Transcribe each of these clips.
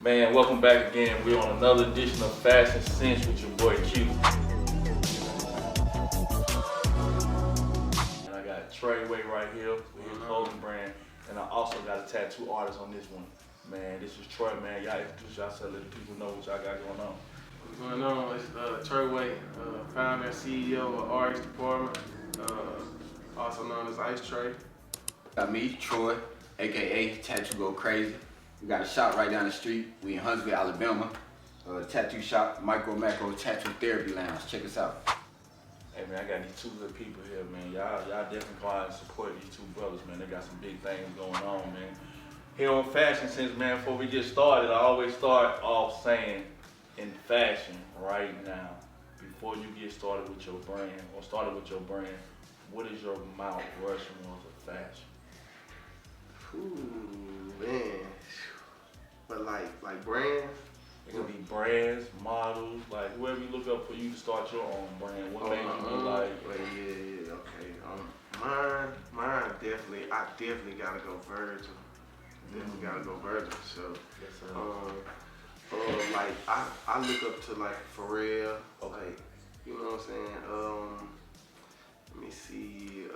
Man, welcome back again. We're on another edition of Fashion Sense with your boy Q. And I got Treyway right here with his clothing brand. And I also got a tattoo artist on this one. Man, this is Troy, man. Y'all introduce yourself, let the people know what y'all got going on. What's going on? It's Treyway, founder and CEO of RX Department, also known as Ice Trey. Got me, Troy, aka Tattoo Go Crazy. We got a shop right down the street. We in Huntsville, Alabama. Tattoo shop, Micro Macro Tattoo Therapy Lounge. Check us out. Hey man, I got these two good people here, man. Y'all definitely go out and support these two brothers, man. They got some big things going on, man. Here on Fashion Sense, man, before we get started, I always start off saying, in fashion right now, before you get started with your brand, or started with your brand, what is your Mount Rushmore of fashion? Ooh, man. But like brands? It could be brands, models, like whoever you look up for you to start your own brand. What made you look like? Well, yeah, okay. Mine definitely. I definitely gotta go Virgil. Definitely gotta go Virgil. So, Yes, sir. like I look up to like Pharrell. Like, you know what I'm saying? Let me see.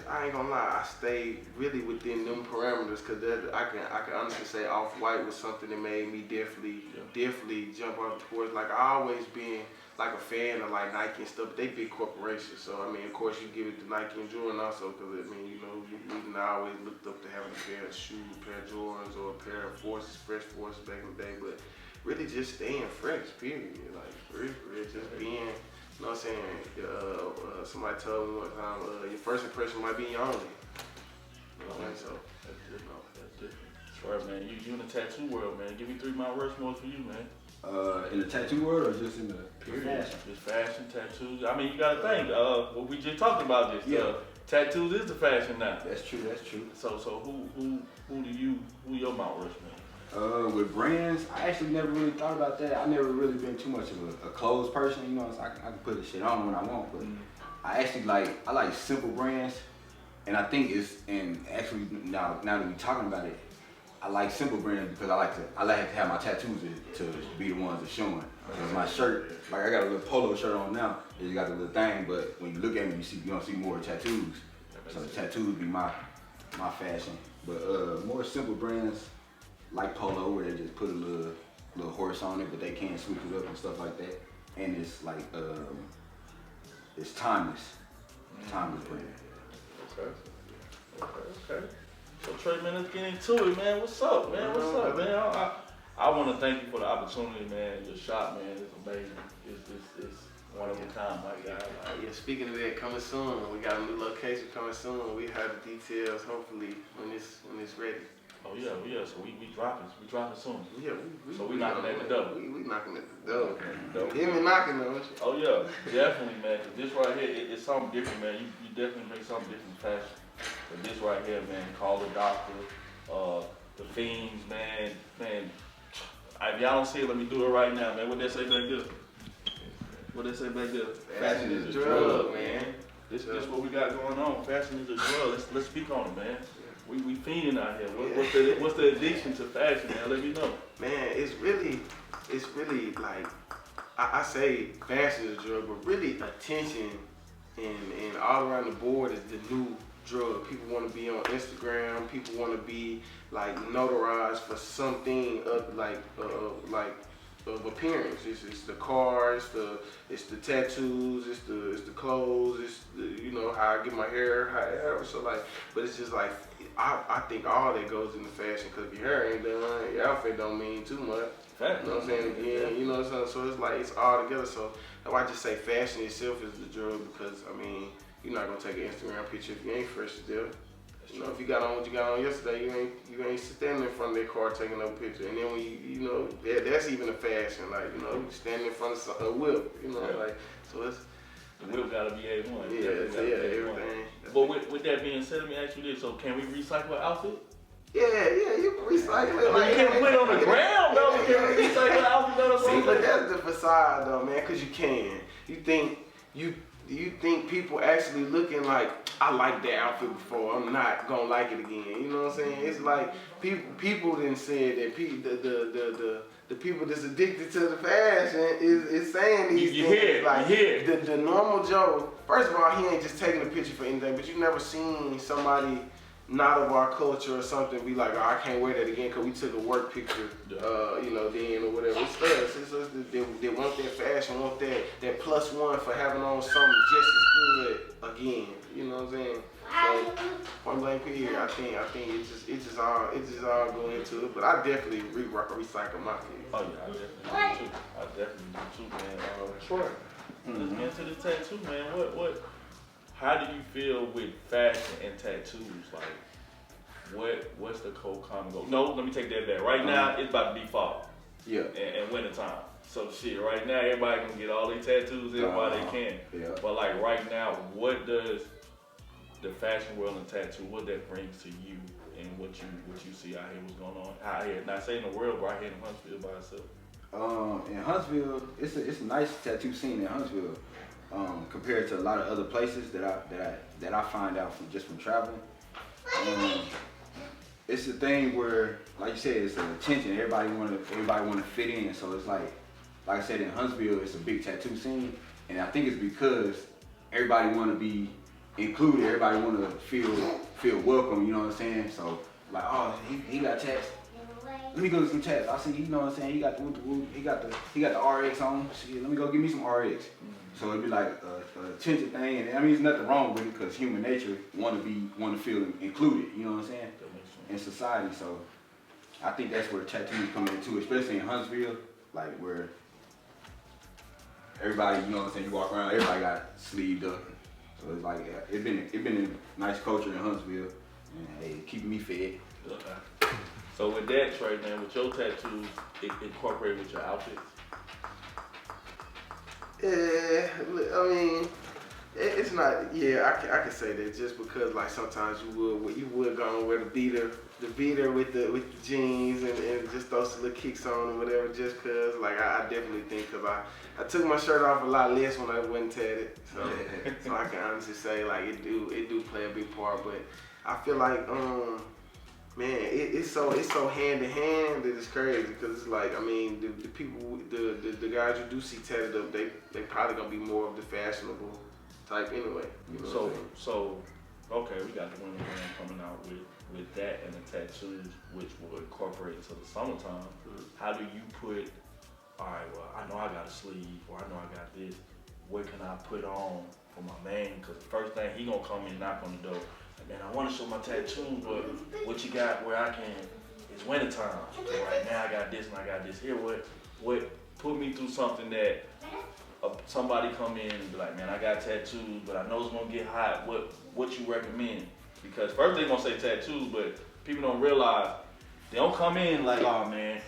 I ain't gonna lie, I stayed really within them parameters because I can honestly say Off-White was something that made me definitely jump off the porch. Like I always been like a fan of like Nike and stuff. They big corporations, so I mean, of course you give it to Nike and Jordan also because I mean, you know, I always looked up to having a pair of shoes, a pair of Jordans or a pair of Forces, Fresh Forces back in the day. But really just staying fresh, period. Like real, just being. You know what I'm saying? Somebody told me one time, your first impression might be your only. You know what I'm saying? So, That's different. That's right, man. You in the tattoo world, man. Give me 3 Mount Rushmores for you, man. In the tattoo world or just in the fashion? Just fashion, tattoos. I mean, you gotta think. What we just talked about this. Yeah. Tattoos is the fashion now. That's true. So who your Mount Rushmore? With brands, I actually never really thought about that. I never really been too much of a clothes person, you know, so I can put the shit on when I want, but I actually I like simple brands, and I think and actually now that we talking about it, I like simple brands because I like to have my tattoos to be the ones that's showing. Cause my shirt, like I got a little polo shirt on now, it just got the little thing, but when you look at me, you don't see more tattoos. So the tattoos be my fashion, but more simple brands. Like Polo, where they just put a little horse on it, but they can switch it up and stuff like that. And it's like it's timeless. Timeless brand. Okay. So Trey, man, let's get into it, man. What's up, man? I want to thank you for the opportunity, man. Your shop, man, is amazing. It's one of a kind, my guy. yeah, speaking of that, coming soon. We got a new location coming soon. We have the details hopefully when it's ready. Oh yeah. So we dropping soon. Yeah, we knocking at the door. We knocking at the door. Okay. Hear me knocking on you. Oh yeah, definitely, man. 'Cause this right here, it's something different, man. You definitely make something different fashion. But this right here, man, Call the Doctor, the Fiends, man. If y'all don't see it, let me do it right now, man. What they say back there? Fashion is a drug, man. This what we got going on. Fashion is a drug. Let's speak on it, man. We fiending out here. What's the addiction to fashion, man? Let me know. Man, it's really like I say fashion is a drug, but really attention and all around the board is the new drug. People want to be on Instagram. People want to be like notarized for something of of appearance. It's the cars, it's the tattoos, it's the clothes, it's the, you know, how I get my hair, however. So like, but it's just like I think all that goes into fashion because if your hair ain't done, your outfit don't mean too much. You know what I'm saying? Again, you know what I'm saying? So it's like it's all together. So that's why I just say fashion itself is the drug because I mean you're not gonna take an Instagram picture if you ain't fresh still. You know, if you got on what you got on yesterday, you ain't standing in front of their car taking no picture. And then when you know, that's even a fashion. Like, you know, standing in front of a whip, you know, like, so it's. The whip gotta be A1. Yeah, everything. But with that being said, let me ask you this. So can we recycle an outfit? Yeah, you can recycle it. Like, you can't put it on the ground, though. Can we recycle an outfit? See, but that's the facade, though, man, because you can. You think, do you think people actually looking like, I like that outfit before, I'm not gonna like it again? You know what I'm saying? It's like people didn't say that the people that's addicted to the fashion is saying these You things. hear it, like you hear it. the normal Joe. First of all, he ain't just taking a picture for anything, but you never seen somebody not of our culture or something be like, oh, I can't wear that again because we took a work picture, you know, then or whatever. It's us. It's us they want that fashion, want that plus one for having on something just as good again. You know what I'm saying? So point blank period. I think it just all go into it. But I definitely recycle my kids. Oh yeah, I definitely do too, man. Troy, let's get into the tattoo, man. How do you feel with fashion and tattoos? Like, what's the common goal? No, let me take that back. Right now, it's about to be fall. Yeah. And winter time. So shit, right now everybody can get all their tattoos in while they can. Yeah. But like right now, what does the fashion world and tattoo, what that brings to you and what you see out here, what's going on out here? Not saying the world, but out here in Huntsville by itself. In Huntsville, it's a nice tattoo scene in Huntsville, compared to a lot of other places that I find out from traveling. It's a thing where, like you said, it's an attention. Everybody wanna fit in. So it's like I said, in Huntsville, it's a big tattoo scene, and I think it's because everybody wanna be included. Everybody wanna feel welcome. You know what I'm saying? So like, oh, he got tats. Let me go get some tats. I see, you know what I'm saying? He got the RX on. Shit, let me go get me some RX. So it'd be like a attention thing, and I mean, there's nothing wrong with it because human nature want to feel included. You know what I'm saying? In society. So I think that's where tattoos come into, especially in Huntsville, like where everybody, you know what I'm saying, you walk around, everybody got sleeved up. So it's like it been a nice culture in Huntsville, and hey, keeping me fed. Okay. So with that, Trey, man, with your tattoos, it incorporate with your outfits. Yeah, I mean, it's not. Yeah, I can say that just because like sometimes you would go and wear the beater with the jeans and just throw some little kicks on or whatever. Just cause like I definitely think because I took my shirt off a lot less when I wasn't tatted, so I can honestly say like it do play a big part. But I feel like man, it's so hand in hand that it's crazy because it's like, I mean, the people, the guys you do see tatted up, they probably gonna be more of the fashionable type anyway. You know so okay, we got the women coming out with that and the tattoos, which will incorporate into the summertime. How do you put? All right, well, I know I got a sleeve, or I know I got this. What can I put on for my man? Because the first thing he gonna come in and knock on the door. Man, I want to show my tattoo, but what you got where I can? It's wintertime. So right now I got this and I got this here. What put me through something that somebody come in and be like, man, I got tattoos, but I know it's gonna get hot. What you recommend? Because first they gonna say tattoos, but people don't realize they don't come in like, oh man,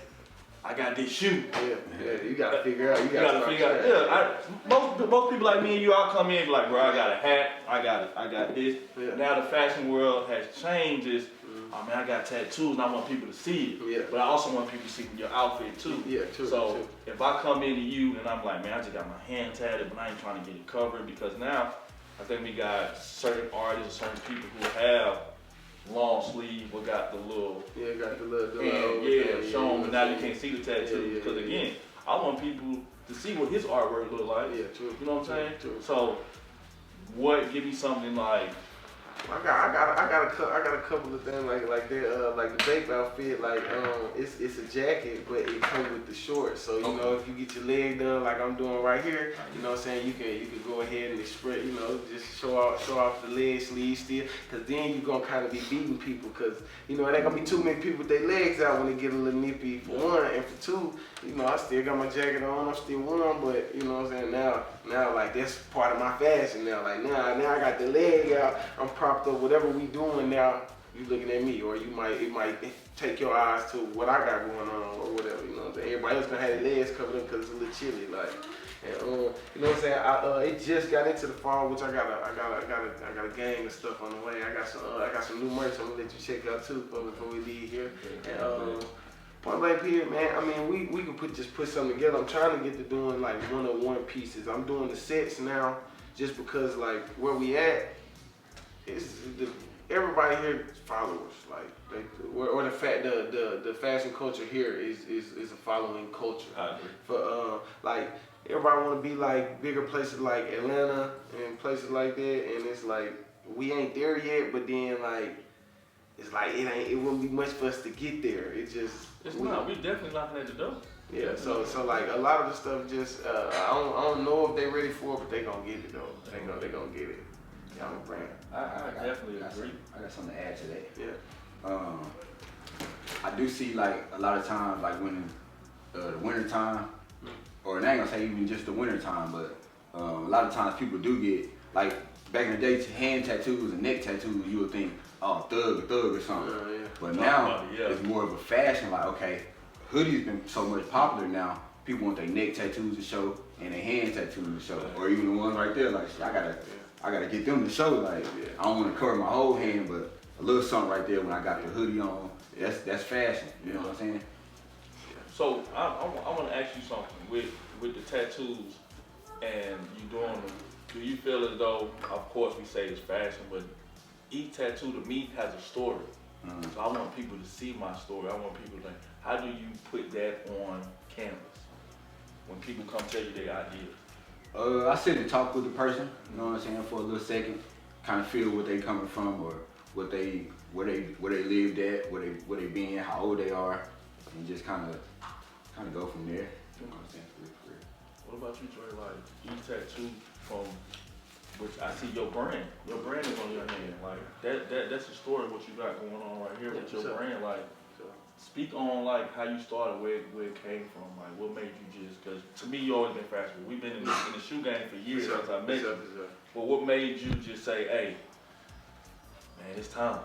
I got this shoe. Yeah, you gotta figure out. You gotta figure out. Yeah, most people like me and you, I'll come in and be like, bro, I got a hat, I got this. Yeah. Now the fashion world has changed. Oh man, I got tattoos and I want people to see it. Yeah. But I also want people to see your outfit too. Yeah, true. So if I come into you and I'm like, man, I just got my hand tatted, but I ain't trying to get it covered, because now I think we got certain artists, certain people who have long sleeve, we got the little got the little show them, but now you can't see the tattoo because again, I want people to see what his artwork look like. Yeah, true. You know what I'm saying? True. So, give me something like. I got a couple of things like that like the Bape outfit, like it's a jacket but it comes with the shorts, so you know, if you get your leg done like I'm doing right here, you know what I'm saying, you can go ahead and express, you know, just show off the leg sleeve still, because then you're gonna kind of be beating people, because you know it ain't gonna be too many people with their legs out when they get a little nippy, for one, and for two, you know, I still got my jacket on, I'm still warm, but you know what I'm saying, now like that's part of my fashion now, like now I got the leg out, I'm propped up, whatever we doing now, you looking at me, or it might take your eyes to what I got going on or whatever, you know what I'm saying. Everybody else gonna have their legs covered up because it's a little chilly, like, and you know what I'm saying. It just got into the fall, which I got a gang of stuff on the way. I got some new merch I'm gonna let you check out too before we leave here. And point blank period, man. I mean, we can just put something together. I'm trying to get to doing like one-on-one pieces. I'm doing the sets now. just because like where we at, everybody here is followers. Like or the fact the fashion culture here is a following culture. I agree. For like everybody want to be like bigger places like Atlanta and places like that, and it's like we ain't there yet. But then like it's like it wouldn't be much for us to get there. It's not. We definitely knocking at the door. Yeah, so like a lot of the stuff just I don't know if they ready for it, but they gonna get it though. They gonna get it. Yeah, I'm a brand. I definitely agree. I got something to add to that. Yeah. I do see like a lot of times like when the winter time, or I ain't gonna say even just the winter time, but a lot of times people do get like back in the day hand tattoos and neck tattoos. You would think, oh, thug or something. Yeah. But now it's more of a fashion. Like okay. Hoodies been so much popular now. People want their neck tattoos to show and their hand tattoos to show, or even the ones right there. Like I gotta get them to show. Like I don't want to cover my whole hand, but a little something right there when I got the hoodie on. That's fashion. You know what I'm saying? So I want to ask you something with the tattoos and you doing them. Do you feel as though, of course we say it's fashion, but each tattoo to me has a story. So I want people to see my story. I want people to think, how do you put that on canvas when people come tell you their ideas? I sit and talk with the person, you know what I'm saying, for a little second, kind of feel where they coming from or where they lived at, where they been, how old they are, and just kind of go from there. You know what I'm saying? For real. What about you, Trey? Like each tattoo from which I see your brand is on your hand. Like that's the story of what you got going on right here with your brand. Like speak on like how you started, where it came from, like what made you just, because to me you always been fashionable. We've been in the shoe game for years since I met you. But what made you just say, hey, man, it's time.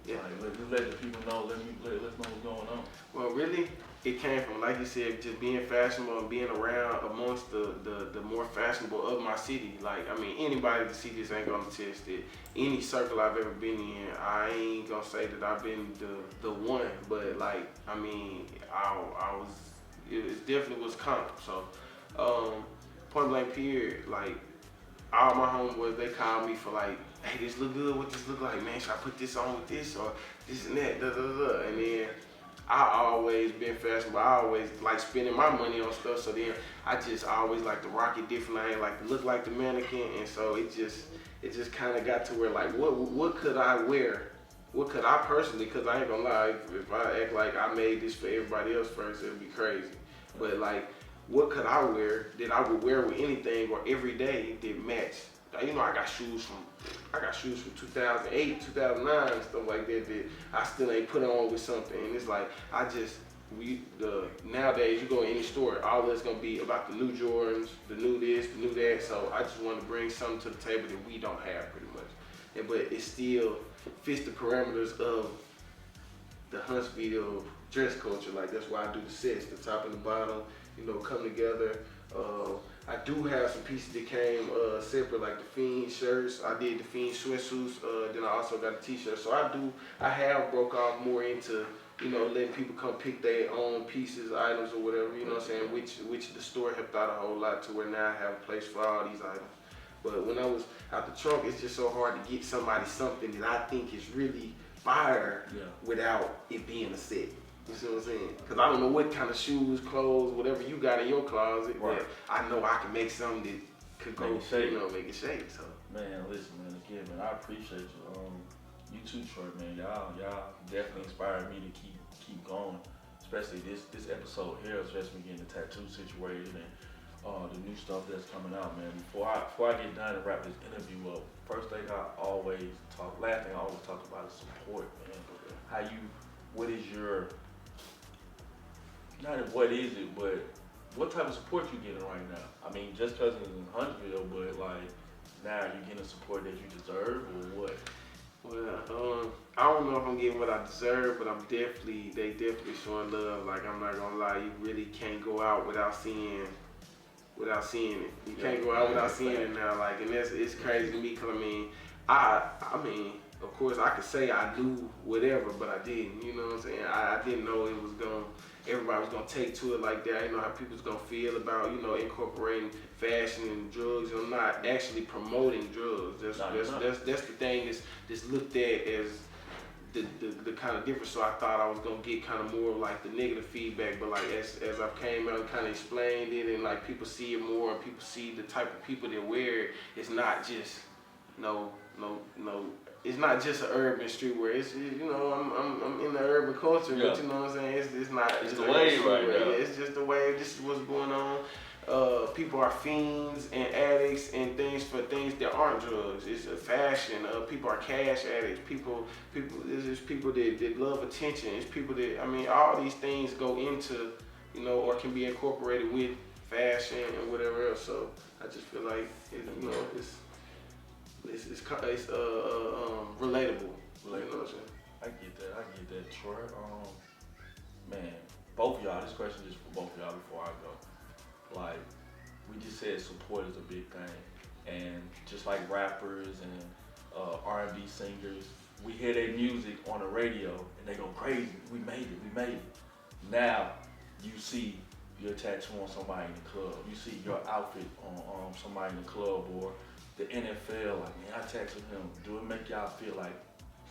Yeah. Like, let the people know, let's know what's going on. Well, really, it came from, like you said, just being fashionable and being around amongst the more fashionable of my city. Like, I mean, anybody that see this ain't gonna test it. Any circle I've ever been in, I ain't gonna say that I've been the one, but like, I mean, it definitely was comp. So, point blank period, like, all my homeboys, they called me for like, hey, this look good, what this look like, man, should I put this on with this or this and that, and then I always been fashionable. I always like spending my money on stuff, so then I just always like to rock it different. I ain't like to look like the mannequin, and so it just kind of got to where like, what could I wear? What could I personally, because I ain't gonna lie, if I act like I made this for everybody else first, it'd be crazy. But like, what could I wear that I would wear with anything or every day that matched? You know, I got shoes from 2008, 2009, and stuff like that I still ain't put on with something. And it's like, nowadays you go in any store, all that's gonna be about the new Jordans, the new this, the new that. So I just want to bring something to the table that we don't have pretty much. But it still fits the parameters of the Huntsville dress culture. Like that's why I do the sets, the top and the bottom, you know, come together. I do have some pieces that came separate, like the Fiend shirts. I did the Fiend sweatsuits. Then I also got a t-shirt. So I have broke off more into, you know, letting people come pick their own pieces, items or whatever, you know what I'm saying, which the store helped out a whole lot to where now I have a place for all these items. But when I was out the trunk, it's just so hard to get somebody something that I think is really fire without it being a set. You see what I'm saying? Because I don't know what kind of shoes, clothes, whatever you got in your closet, but I know I can make something that could go, you know, make it shake. So. Man, listen, man, again, man, I appreciate you. You too, Troy, man. Y'all definitely inspired me to keep going. Especially this episode here, especially getting the tattoo situation and the new stuff that's coming out, man. Before I get done and wrap this interview up, last thing I always talk about is support, man. What is your, not what is it, but what type of support you getting right now? I mean, just because it's in Huntsville, but like now you're getting the support that you deserve, or what? Well, I don't know if I'm getting what I deserve, but they definitely showing love. Like, I'm not gonna lie, you really can't go out without seeing it. You can't go out without seeing it now. Like, and it's crazy to me, because I mean, of course, I could say I knew whatever, but I didn't. You know what I'm saying? I didn't know everybody was gonna take to it like that. I didn't know how people was gonna feel about, you know, incorporating fashion and drugs. I'm not actually promoting drugs. That's the thing that's looked at as the kind of difference. So I thought I was gonna get kind of more of like the negative feedback, but like as I came out and kind of explained it, and like people see it more, and people see the type of people that wear it, it's not just no. It's not just an urban streetwear. It's, you know, I'm in the urban culture, but you know what I'm saying. It's not. It's just the wave right now. Yeah, it's just the wave. This is what's going on. People are fiends and addicts and things for things that aren't drugs. It's a fashion. People are cash addicts. People. There's people that love attention. It's people that, I mean, all these things go into, you know, or can be incorporated with fashion and whatever else. So I just feel like, you know, it's relatable. You know what I'm saying? I get that, Troy. Man, both of y'all, this question is for both of y'all before I go. Like, we just said support is a big thing. And just like rappers and R&B singers, we hear their music on the radio and they go crazy. We made it. Now, you see your tattoo on somebody in the club. You see your outfit on somebody in the club, or the NFL, like, man, I tattooed him. Do it make y'all feel like,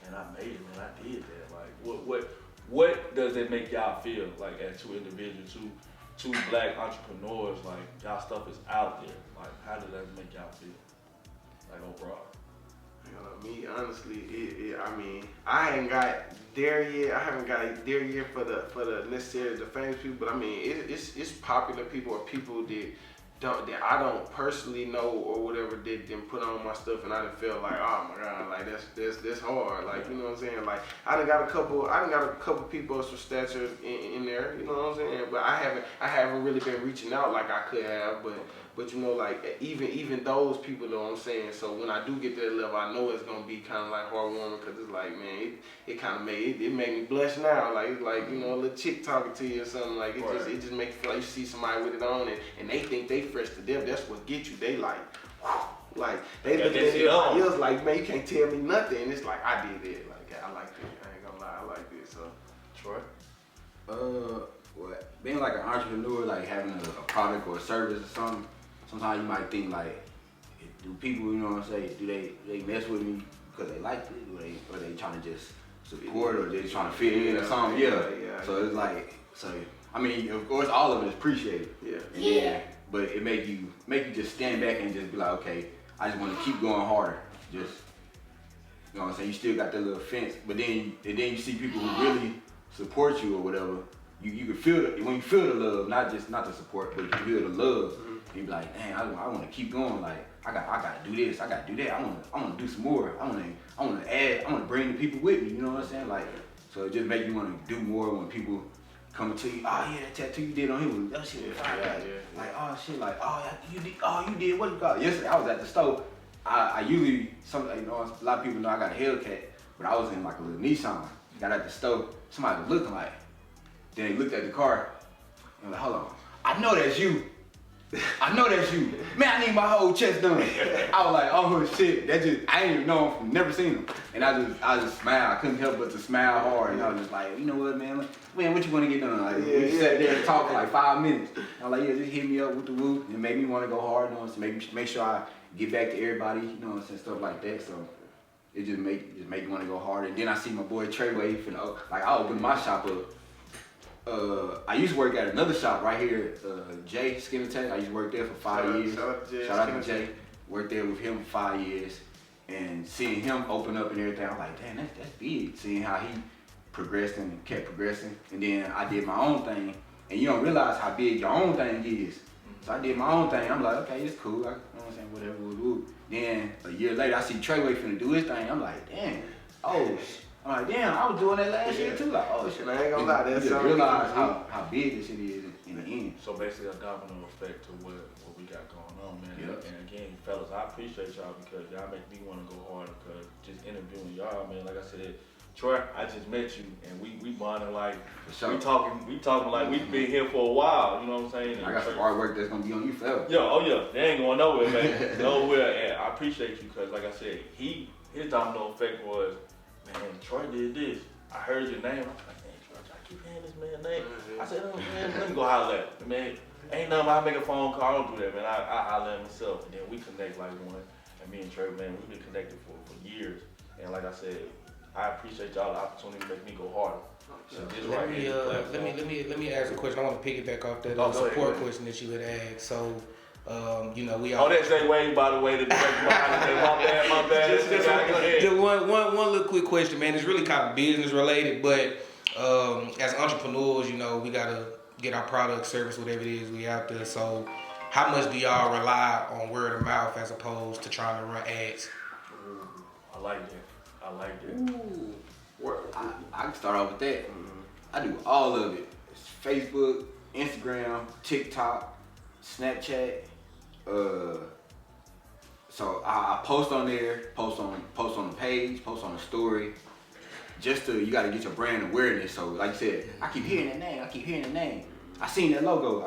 man, I made it, man, I did that? Like, what does it make y'all feel like as two individuals, two black entrepreneurs, like, y'all stuff is out there? Like, how does that make y'all feel, like, overall? Me, honestly, I mean, I haven't got there yet. I haven't got there yet for the necessarily the famous people, but I mean, it's popular people or people that I don't personally know or whatever that then put on my stuff, and I done feel like, oh my God, like that's hard. Like, you know what I'm saying? Like, I done got a couple people of some stature in there, you know what I'm saying? But I haven't really been reaching out like I could have, but you know, like, even those people, know what I'm saying? So when I do get to that level, I know it's gonna be kind of like heartwarming, because it's like, man, it kind of made me blush now. Like, it's like, you know, a little chick talking to you or something. Like, it just makes you feel like you see somebody with it on, and they think they fresh to death. That's what gets you. They like, whew, like, they look at everybody else like, man, you can't tell me nothing. And it's like, I did it. Like, I like it. I ain't gonna lie, I like it. So, Troy? What? Being like an entrepreneur, like having a product or a service or something, sometimes you might think like, do people, you know what I'm saying, do they mess with me because they like it, or they trying to just support, or they trying to fit in or something? Yeah. So it's like, I mean, of course, all of it is appreciated. Yeah. But it make you just stand back and just be like, okay, I just want to keep going harder. Just, you know what I'm saying? You still got that little fence, but then you see people who really support you or whatever. You can feel it when you feel the love, not the support, but you feel the love. And you be like, dang, I want to keep going. Like, I gotta do this, I gotta do that. I want to do some more. I want to add. I want to bring the people with me. You know what I'm saying? Like, so it just make you want to do more when people come to you. Oh yeah, that tattoo you did on him, that shit was fire. Like, oh shit, like, you did. What you call it? Yesterday I was at the store. I usually, you know, a lot of people know I got a Hellcat, but I was in like a little Nissan. Got at the store, somebody was looking like. Then they looked at the car and like, hold on, I know that's you. Man, I need my whole chest done. I was like, oh shit, I ain't even know him, never seen him. And I just smiled. I couldn't help but to smile hard. And I was just like, you know what, man, what you want to get done? Like, we sat there and talked for like 5 minutes. I was like, yeah, just hit me up with the woo. It made me want to go hard, you know, so make sure I get back to everybody, you know, and stuff like that. So it just make me want to go harder. And then I see my boy Treyway, like, I opened my shop up. I used to work at another shop right here, Jay Skin and Tech. I used to work there for 5 years. Shout out to Jay. Worked there with him for 5 years, and seeing him open up and everything, I was like, damn, that's big. Seeing how he progressed and kept progressing, and then I did my own thing, and you don't realize how big your own thing is. So I did my own thing. I'm like, okay, it's cool. You know what I'm saying, whatever. Then a year later, I see Treyway finna do his thing. I'm like, damn. I'm like, damn, I was doing that last year too. Like, oh shit. I ain't gonna lie, that's something. You realize how big this shit is in the end. So basically a domino effect to what we got going on, man. Yep. And again, fellas, I appreciate y'all because y'all make me want to go harder, because just interviewing y'all, man, like I said, Troy, I just met you and we bonding like, we talking like we've been here for a while, you know what I'm saying? And I got some artwork that's gonna be on you forever. Yeah, they ain't going nowhere, man. Nowhere. And I appreciate you because, like I said, his domino effect was, man, Troy did this. I heard your name. I was like, man, Troy, I keep hearing this man's name. I said, oh, man, let me go holler at him. Man, ain't nothing, I make a phone call, I don't do that, man. I holler at myself, and then we connect like one. And me and Trey, man, we've been connected for years. And like I said, I appreciate y'all the opportunity to make me go harder. So this right here is the platform. Let me ask a question. I want to piggyback off that Oh, go support ahead. question that you had asked. So, you know, we all. Oh, that's Zay Wayne, by the way. My bad. Just one little quick question, man. It's really kind of business related, but as entrepreneurs, you know, we gotta get our product, service, whatever it is we out there. So, how much do y'all rely on word of mouth as opposed to trying to run ads? I like that. Ooh. I can start off with that. I do all of it. It's Facebook, Instagram, TikTok, Snapchat. So I post on there, post on the page, post on the story. Just you gotta get your brand awareness. So like you said, I keep hearing that name. I seen that logo.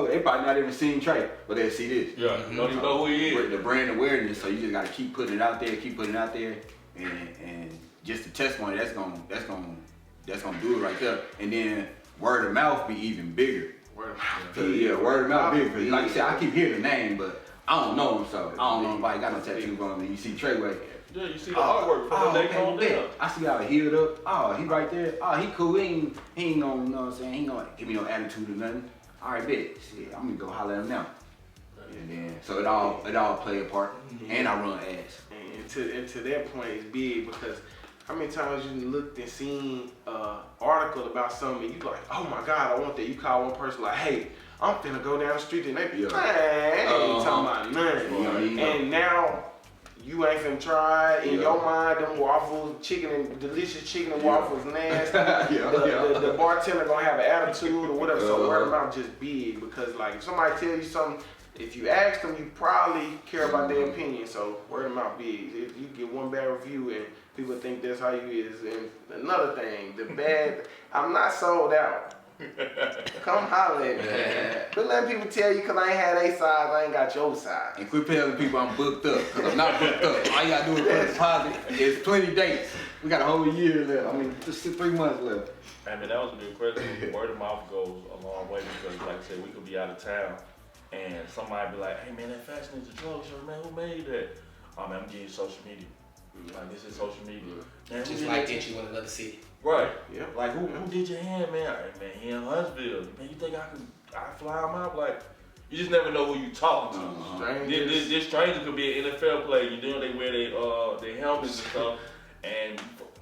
They probably not even seen Trey, but they'll see this. Yeah, you don't even know who he is. The brand awareness, so you just gotta keep putting it out there, and just the testimony that's gonna do it right there. And then word of mouth be even bigger. Word of mouth bigger. Cause like you said, I keep hearing the name, but I don't know him, so I don't know if I got no tattoos on him. You see Treyway. Yeah, you see the artwork from the neck on down. I see how he healed up. Oh, he right there. Oh, he cool. He ain't gonna, you know what I'm saying? He ain't gonna give me no attitude or nothing. All right, bet. Shit, I'm gonna go holler at him now. And then, so it all play a part. And I run ads. And to that point, it's big because how many times you looked and seen an article about something and you like, oh my God, I want that. You call one person like, hey, I'm finna go down the street and they be like, man, they ain't talking about nothing. And now you ain't finna try in your mind them waffles, delicious chicken and waffles nasty. The bartender gonna have an attitude or whatever. So word of mouth just big because like if somebody tell you something, if you ask them, you probably care about their opinion. So word of mouth big. If you get one bad review and people think that's how you is. And another thing, the bad, I'm not sold out. Come holler at me. Quit letting people tell you because I ain't had a size, I ain't got your size. And quit telling people I'm booked up, because I'm not booked up. All you gotta do is put a deposit. It's 20 dates. We got a whole year left. I mean, just 3 months left. I mean, that was a good question. Word of mouth goes a long way because, like I said, we could be out of town and somebody be like, hey man, that Fashion is a drug show, man, who made that? Oh man, I'm getting social media. Like, this is social media. Man, Just like that you in another city. Right. Yeah. Like, who did your hand, man? Hey, man, he in Huntsville. Man, you think I fly him out? Like, you just never know who you talking to. This stranger could be an NFL player. You know, they wear their helmets and stuff. And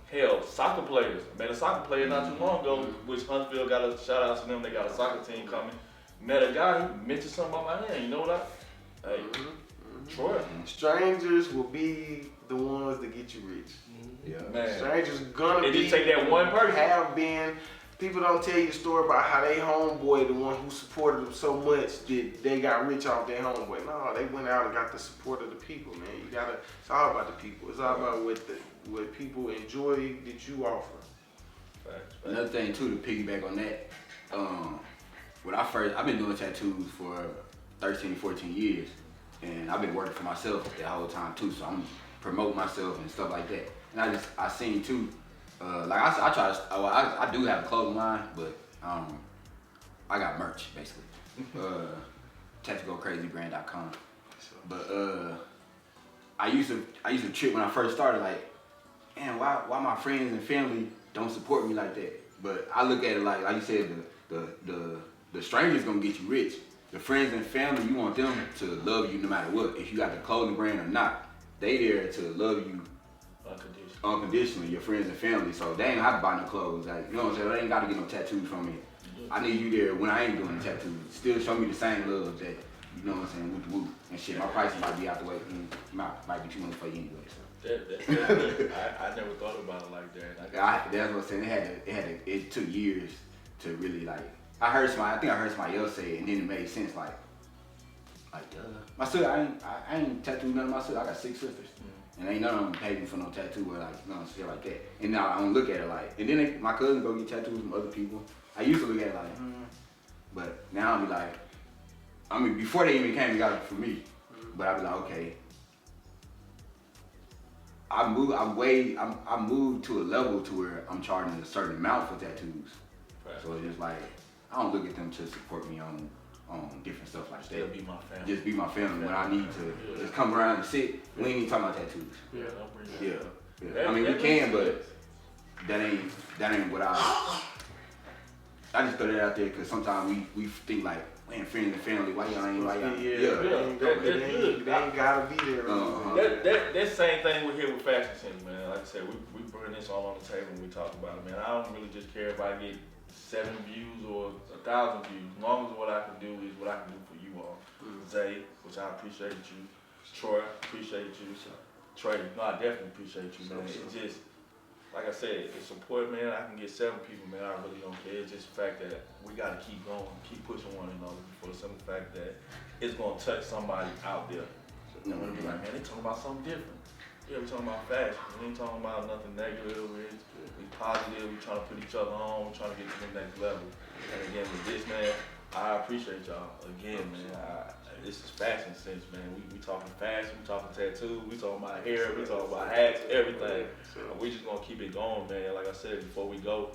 hell, soccer players. I met a soccer player not too long ago, which Huntsville got a shout out to them. They got a soccer team coming. Met a guy who mentioned something about my hand. You know what Hey, Troy. Strangers will be the ones that get you rich. Yeah. Man. Strangers gonna It be. just take that one person. Have been. People don't tell you the story about how they homeboy, the one who supported them so much that they got rich off their homeboy. No, they went out and got the support of the people, man. You gotta. It's all about the people. It's all about what people enjoy that you offer. Facts. Another thing too, to piggyback on that, I've been doing tattoos for 13, 14 years, and I've been working for myself that whole time too. So I'm promoting myself and stuff like that. And I seen too, I do have a clothing line, but I got merch basically. TattooGoCrazyBrand.com. But I used to trip when I first started, like, man, why my friends and family don't support me like that? But I look at it like you said, the stranger's gonna get you rich. The friends and family, you want them to love you no matter what. If you got the clothing brand or not, they there to love you unconditionally, your friends and family. So they ain't have to buy no clothes. Like, you know what I'm saying? They ain't gotta get no tattoos from me. I need you there when I ain't doing the tattoos. Still show me the same love that, you know what I'm saying, whoop whoop. And shit, my prices might be out the way. Might be too much for you anyway. So. I never thought about it like that. That's what I'm saying. It took years to really like. I think I heard somebody else say it, and then it made sense. Like my sister, I ain't tattooed none of my sisters. I got 6 sisters, and ain't none of them paid me for no tattoo or like shit like that. And now I don't look at it like. And then my cousin go get tattoos from other people. I used to look at it like, but now I be like, I mean, before they even came and got it for me, but I be like, okay. I moved to a level to where I'm charging a certain amount for tattoos. Right. So it's just like I don't look at them to support me on different stuff like Still that. be my family. Just be my family when I need to. Just come around and sit. We ain't even talking about tattoos. Yeah, don't bring that Yeah. up. Yeah. I mean we can, but that ain't what I just throw that out there because sometimes we think like, man, friends and family, why y'all ain't, They ain't gotta be there. That same thing we hear with Fashion Sense, man. Like I said, we bring this all on the table when we talk about it, man. I don't really just care if I get 7 views or 1,000 views. As long as what I can do is what I can do for you all. Zay, which I appreciate you. Troy, appreciate you. Trey, no, I definitely appreciate you, man. It's just, like I said, it's support, man. I can get 7 people, man. I really don't care. It's just the fact that we gotta keep going, keep pushing one another for the simple fact that it's gonna touch somebody out there. And we're gonna be like, man, they talking about something different. Yeah, we talking about fashion. We ain't talking about nothing negative. We positive. We trying to put each other on. We trying to get to the next level. And again, with this, man, I appreciate y'all. Again, man, this is Fashion Sense, man. We talking fashion. We talking tattoos. We talking about hair. We talking about hats. Everything. And we just gonna keep it going, man. Like I said, before we go,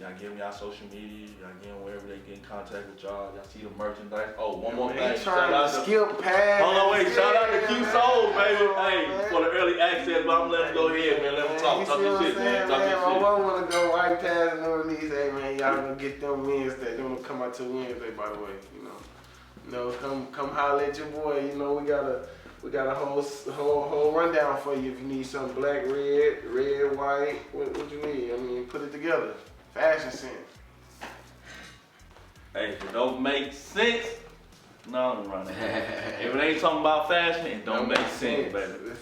y'all give me y'all social media. Y'all give them wherever they get in contact with y'all. Y'all see the merchandise. Oh, one more thing. Shout out to skip past. Hold on, wait. Shout out to Q Soul, baby. Hey, for the early access, but I'm letting go ahead, man. Let me talk. Talk your shit, man. Talk your I shit. want to go right past the release. Hey, man, y'all gonna get them Wednesday. They gonna come out to Wednesday, by the way. You know, come holler at your boy. You know, we got a whole rundown for you if you need something black, red, white. What you need? I mean, put it together. Fashion Sense. Hey, if it don't make sense, no, I'm running. If it ain't talking about fashion, it don't make sense, baby.